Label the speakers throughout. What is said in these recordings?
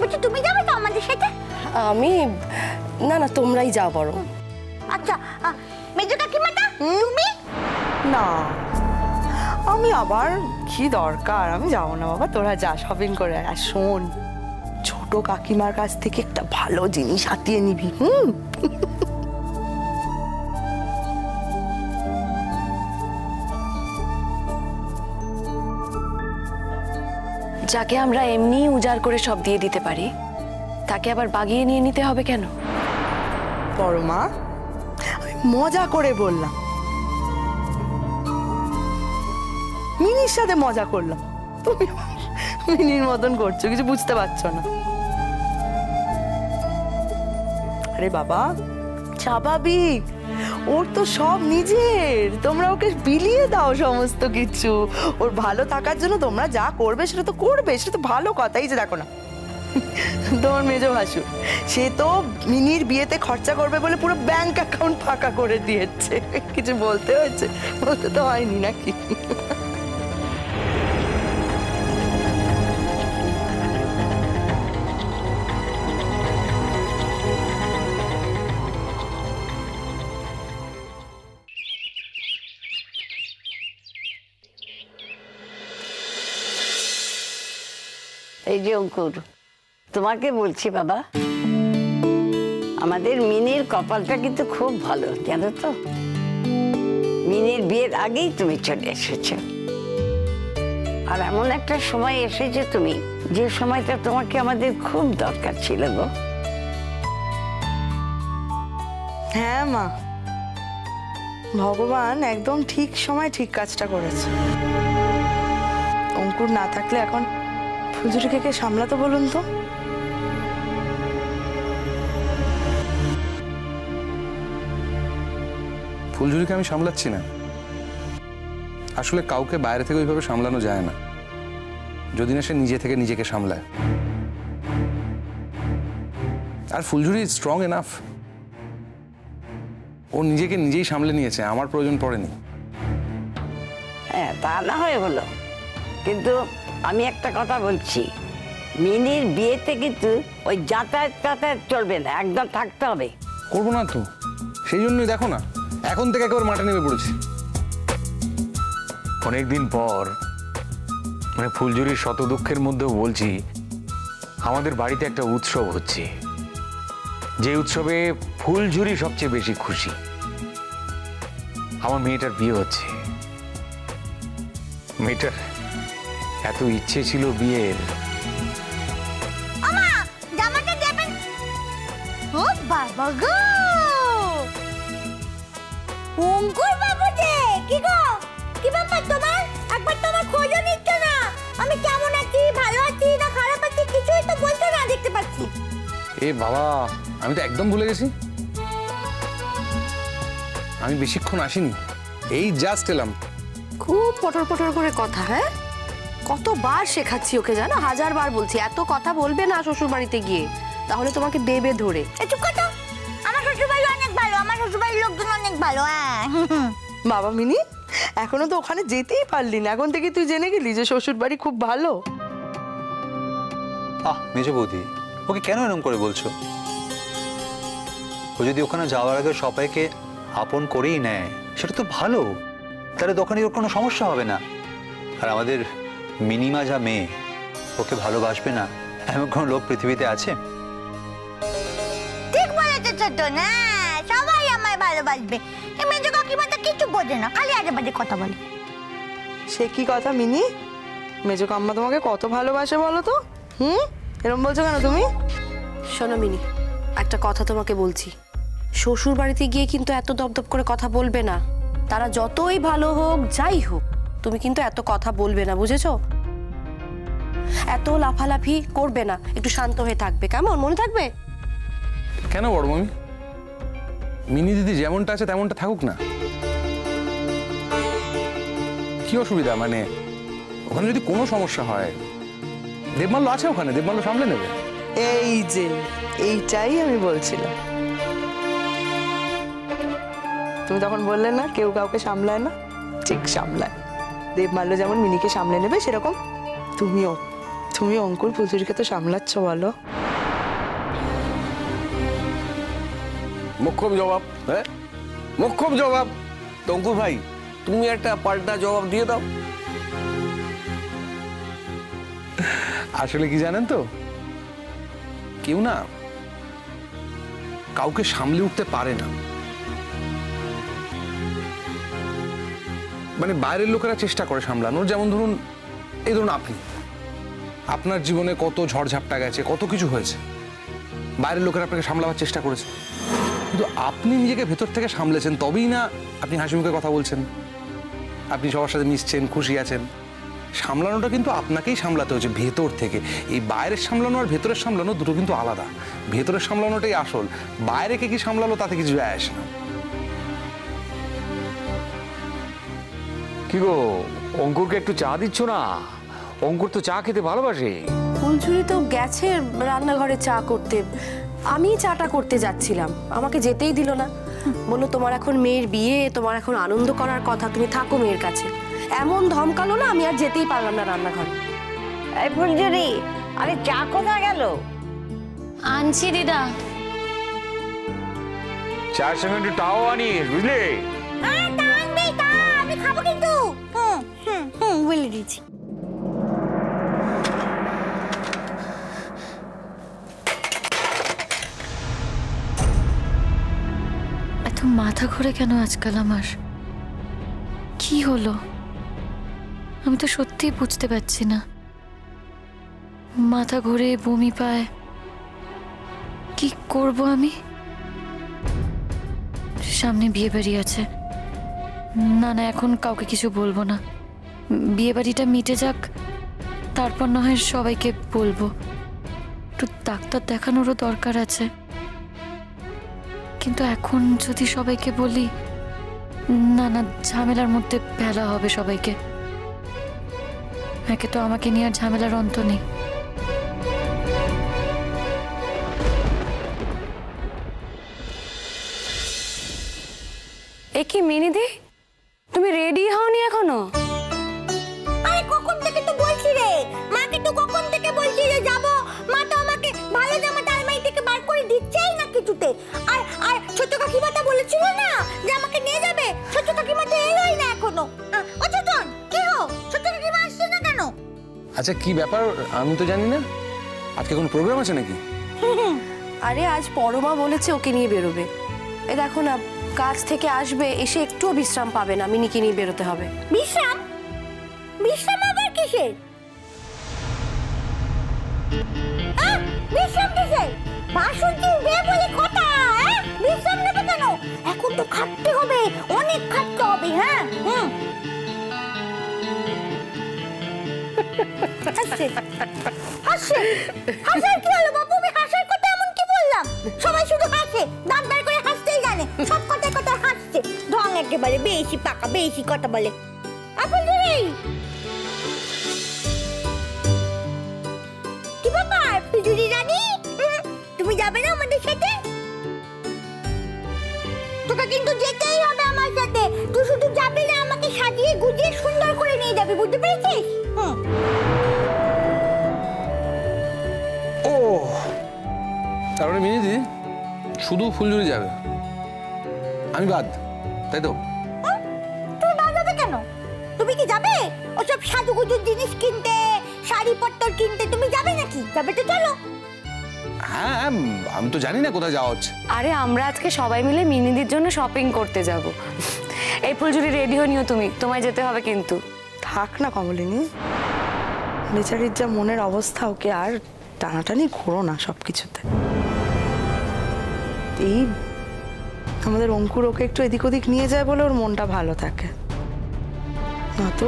Speaker 1: বলছি তুমি যাবে তো আমাদের সাথে?
Speaker 2: আমি না না, তোমরাই যাও বরং।
Speaker 1: আচ্ছা মেজো কাকিমাটা তুমি?
Speaker 3: না, আমি আবার কি দরকার, আমি যাবো না বাবা, তোরা যা শপিং করে আয়। আর শোন, ছোট কাকিমার কাছ থেকে একটা ভালো জিনিস হাতিয়ে নিবি।
Speaker 2: যাকে আমরা এমনি উজাড় করে সব দিয়ে দিতে পারি, তাকে আবার বাগিয়ে নিয়ে নিতে হবে কেন?
Speaker 3: বড় মা, আমি মজা করে বললাম, মিনির সাথে মজা করলাম। তুমি মিনির মতন করছো, কিছু বুঝতে পারছো না। আরে বাবা, স্বাভাবিক, ওর তো সব নিজের, তোমরা ওকে বিলিয়ে দাও সমস্ত কিছু। ওর ভালো থাকার জন্য তোমরা যা করবে সেটা তো করবে, সেটা তো ভালো কথা। এই যে দেখো না, তোমার মেজো ভাসুর, সে তো মিনির বিয়েতে খরচা করবে বলে পুরো ব্যাংক অ্যাকাউন্ট ফাঁকা করে দিয়েছে। কিছু বলতে হয়েছে? বলতে তো হয়নি নাকি?
Speaker 4: এই যে অঙ্কুর, তোমাকে বলছি বাবা, আমাদের মিনির কপালটা কিন্তু খুব ভালো, জানো তো। মিনির বিয়ের আগেই তুমি চলে এসেছো, আর এমন একটা সময় এসেছো তুমি, যে সময়টা তোমাকে আমাদের খুব দরকার ছিল গো।
Speaker 3: হ্যাঁ মা, ভগবান একদম ঠিক সময় ঠিক কাজটা করেছে। অঙ্কুর না থাকলে এখন ফুলঝুরিকে কে সামলাতো বলুন তো?
Speaker 5: ফুলঝুরিকে আমি সামলাচ্ছি না, আসলে কাউকে বাইরে থেকে ওইভাবে সামলানো যায় না, যদি না সে নিজে থেকে নিজেকে সামলায়। আর ফুলঝুরি স্ট্রং এনাফ, ও নিজেকে নিজেই সামলে নিয়েছে, আমার প্রয়োজন পড়েনি।
Speaker 4: হ্যাঁ, তা না হয়ে হলো, কিন্তু আমি একটা কথা বলছি, মিনির বিয়েতে কিন্তু ওই যাতায়াত টাতায়াত চলবে না, একদম থাকতে হবে।
Speaker 5: করবো না তো, সেই জন্যই দেখো না এখন থেকে একেবারে মাঠে নেমে পড়েছি।
Speaker 6: অনেকদিন পর মানে ফুলঝুরির শত দুঃখের মধ্যেও বলছি, আমাদের বাড়িতে একটা উৎসব হচ্ছে, যে উৎসবে ফুলঝুরি সবচেয়ে বেশি খুশি। আমার মেয়েটার বিয়ে হচ্ছে। মেয়েটার এত ইচ্ছে ছিল বিয়ের।
Speaker 1: আমা জামাটা দেবেন? ও বাবা গো, অঙ্কুর বাবু যে কি গো, কি ব্যাপার তোমার? একবার তোমার খোঁজও নিচ্ছ না, আমি কেমন আছি, ভালো আছি না খারাপ আছি কিছুই তো বলছো না, দেখতে পাচ্ছি।
Speaker 5: এ বাবা, আমি তো একদম ভুলে গেছি, আমি বেশিক্ষণ আসিনি, এই জাস্ট এলাম।
Speaker 2: খুব পটর পটর করে কথা। হ্যাঁ, কতবার শেখাচ্ছি ওকে, জানো, 1000 বার বলছি এত কথা বলবে না শ্বশুর বাড়িতে গিয়ে, তাহলে তোমাকে দেবে ধরে।
Speaker 1: চুপ করো, আমার শ্বশুরবাড়ি অনেক ভালো, আমার শ্বশুরবাড়ির লোকজন অনেক ভালো। হ্যাঁ
Speaker 3: বাবা মিনি, এখনো তো ওখানে যেতেই পারলি না, এখন থেকে তুই জেনে গেলি যে শ্বশুর বাড়ি খুব ভালো।
Speaker 7: মেজো বৌদি, ওকে কেন এরকম করে বলছো? ও যদি ওখানে যাওয়ার আগে সবাইকে আপন করেই নেয়, সেটা তো ভালো, তাহলে দোকানে ওর কোনো সমস্যা হবে না। আর আমাদের মিনিমা যা মেয়ে, ওকে ভালোবাসবে না এমন কোনো লোক পৃথিবীতে আছে?
Speaker 1: ঠিক বলেছো ছোট না, সবাই আমায় ভালোবাসবে। এই মেজো কাকিমা তো কিছু বোঝে না, খালি আজে বাজে কথা বলে।
Speaker 3: সে কি কথা মিনি? মেজো কাম্মা তোমাকে কত ভালোবাসে বলো তো? এরকম বলছো কেন তুমি?
Speaker 2: শোনো মিনি, একটা কথা তোমাকে বলছি, শ্বশুর বাড়িতে গিয়ে কিন্তু এত দপদপ করে কথা বলবে না। তারা যতই ভালো হোক যাই হোক, তুমি কিন্তু এত কথা বলবে না, বুঝেছো? এত লাফালাফি করবে না, একটু শান্ত হয়ে থাকবে, কেমন? মনে থাকবে?
Speaker 5: কেন বড় মামি, মিনি দিদি যেমনটা আছে তেমনটা থাকুক না, কি অসুবিধা? মানে ওখানে যদি কোনো সমস্যা হয়, দেবমাল্য আছে ওখানে, দেবমাল্য সামলে নেবে।
Speaker 3: এই যে এইটাই আমি বলছিলাম, তুমি তখন বললে না কেউ কাউকে সামলায় না, ঠিক সামলায়। দেবমাল্য যেমন মিনিকে সামলে নেবে, সেরকম তুমিও তুমি অঙ্কুর পুজুরিকে তো সামলাচ্ছ, বলো।
Speaker 8: মোক্ষম জবাব, হ্যাঁ মোক্ষম জবাব। তো অঙ্কুর ভাই, তুমি একটা পাল্টা জবাব দিয়ে দাও।
Speaker 5: আসলে কি জানেন তো, কেউ না কাউকে সামলে উঠতে পারে না। মানে বাইরের লোকেরা চেষ্টা করে সামলানোর, যেমন ধরুন এই ধরুন আপনার জীবনে কত ঝড়ঝাপটা গেছে, কত কিছু হয়েছে, বাইরের লোকেরা আপনাকে সামলাবার চেষ্টা করেছে, কিন্তু আপনি নিজেকে ভেতর থেকে সামলেছেন, তবেই না আপনি হাসি মুখে কথা বলছেন, আপনি সবার সাথে মিশছেন, খুশি আছেন। সামলানোটা কিন্তু আপনাকেই সামলাতে হচ্ছে ভেতর থেকে। এই বাইরের সামলানো আর ভেতরের সামলানো দুটো কিন্তু আলাদা। ভেতরের সামলানোটাই আসল, বাইরে কে কি সামলালো তাতে কিছু যায় আসে না।
Speaker 6: কি গো, অঙ্কুরকে একটু চা দিচ্ছ না? অঙ্কুর তো চা খেতে ভালোবাসে।
Speaker 2: ফুলঝুরি তো গেছে রান্নাঘরে চা করতে, আমি চাটা করতে যাচ্ছিলাম, আমাকে যেতেই দিল না। বললো তোমার এখন মেয়ের বিয়ে, তোমার এখন আনন্দ করার কথা, তুমি থাকো মেয়ের কাছে। এমন ধমকালো না, আমি আর যেতেই পারলাম না রান্নাঘরে।
Speaker 4: এই ফুলঝুরি, আরে চা কোথায় গেল?
Speaker 9: আনছি দিদা।
Speaker 6: চায়ের সঙ্গে একটু টাও আনিস, বুঝলে?
Speaker 1: আমি খাবো কিন্তু। বলে দিচ্ছি।
Speaker 9: এত মাথা ঘুরে কেন আজকাল আমার? কি হলো? আমি তো সত্যিই বুঝতে পারছি না। মাথা ঘুরে বমি পায়, কি করব আমি? সামনে বিয়ে বাড়ি আছে। না না, এখন কাউকে কিছু বলবো না। বিয়ে বাড়িটা মিটে যাক, তারপর না হয় সবাইকে বলবো। একটু ডাক্তার দেখানোরও দরকার আছে, কিন্তু এখন যদি সবাইকে বলি, না না, ঝামেলার মধ্যে ফেলা হবে সবাইকে। একে তো আমাকে নিয়ে আর ঝামেলার অন্ত নেই।
Speaker 2: এ কি মিনিদি, তুমি রেডি হওনি এখনো?
Speaker 1: আরে কখন থেকে তো বলছি রে, মাকে তো কখন থেকে বলছি যে যাবো, মা তো আমাকে ভালো জামাটা আলমারি থেকে বার করে দিচ্ছেই না কিছুতে। আর আর ছোট কাকিমাটা বলেছিল না যে আমাকে নিয়ে যাবে, ছোট কাকিমা তো এলোই না এখনো। ও ছোটন, কি হো, ছোট কাকিমা আসছে না কেন?
Speaker 5: আচ্ছা কি ব্যাপার, আমি তো জানি না। আজকে কোনো প্রোগ্রাম আছে নাকি?
Speaker 2: আরে আজ পরমা বলেছে ওকে নিয়ে বেরোবে। এ দেখো না, কাজ থেকে আসবে, এসে একটুও বিশ্রাম পাবে না, মিনিকে নিয়ে বেরোতে হবে।
Speaker 1: বিশ্রাম? বিশ্রাম আবার কিসের? বিশ্রাম কিসের? বাসন্তী বিয়ে বলে কথা, হ্যাঁ? বিশ্রাম নেবে কেন? এখন তো খাটতে হবে, অনেক খাটতে হবে, হ্যাঁ? হাসছে হাসার কি হলো বাবু? আমি হাসার কথা এমন কি বললাম? সবাই শুধু হাসে, দাঁত বার করে হাসতেই জানে, সব কথায় কথায় হাসছে। ঢং একেবারে বেশি পাকা, বেশি কথা বলে। আপনি কি ব্যাপার পিজুরি রানী, তুমি যাবে না আমাদের সাথে? তোকে কিন্তু যেতেই হবে আমার সাথে। তুই শুধু যাবি না, আমাকে সাজিয়ে গুজিয়ে সুন্দর করে নিয়ে যাবি, বুঝতে পেরেছিস?
Speaker 5: ও তারপরে মিনিদি শুধু ফুলঝুরি যাবে, আমি বাদ, তাই তো?
Speaker 1: তুমি বাজাবে কেন? তুমি কি যাবে ওসব সাজুগুজুর জিনিস কিনতে, শাড়ি পত্তর কিনতে? তুমি যাবে নাকি? যাবে তো চলো।
Speaker 5: হ্যাঁ, আমি তো জানি না কোথায় যাওয়া হচ্ছে।
Speaker 2: আরে আমরা আজকে সবাই মিলে মিনিদির জন্য শপিং করতে যাব। এই ফুলঝুরি রেডি হনিও তুমি, তোমায় যেতে হবে কিন্তু।
Speaker 3: থাক না কমলিনী, বেচারির যা মনের অবস্থা, ওকে আর টানাটানি ঘোরো না সব কিছুতে। এই আমাদের অঙ্কুর ওকে একটু এদিক ওদিক নিয়ে যায় বলে ওর মনটা ভালো থাকে, না তো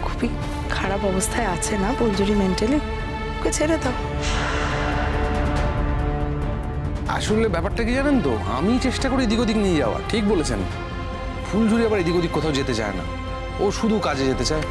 Speaker 3: খুবই খারাপ অবস্থায় আছে না ফুলঝুরি মেন্টালি। ওকে ছেড়ে দাও।
Speaker 5: আসলে ব্যাপারটা কি জানেন তো, আমি চেষ্টা করি এদিক ওদিক নিয়ে যাওয়া, ঠিক বলেছেন। ফুলঝুরি আবার এদিক ওদিক কোথাও যেতে চায় না, ও শুধু কাজে যেতে চায়।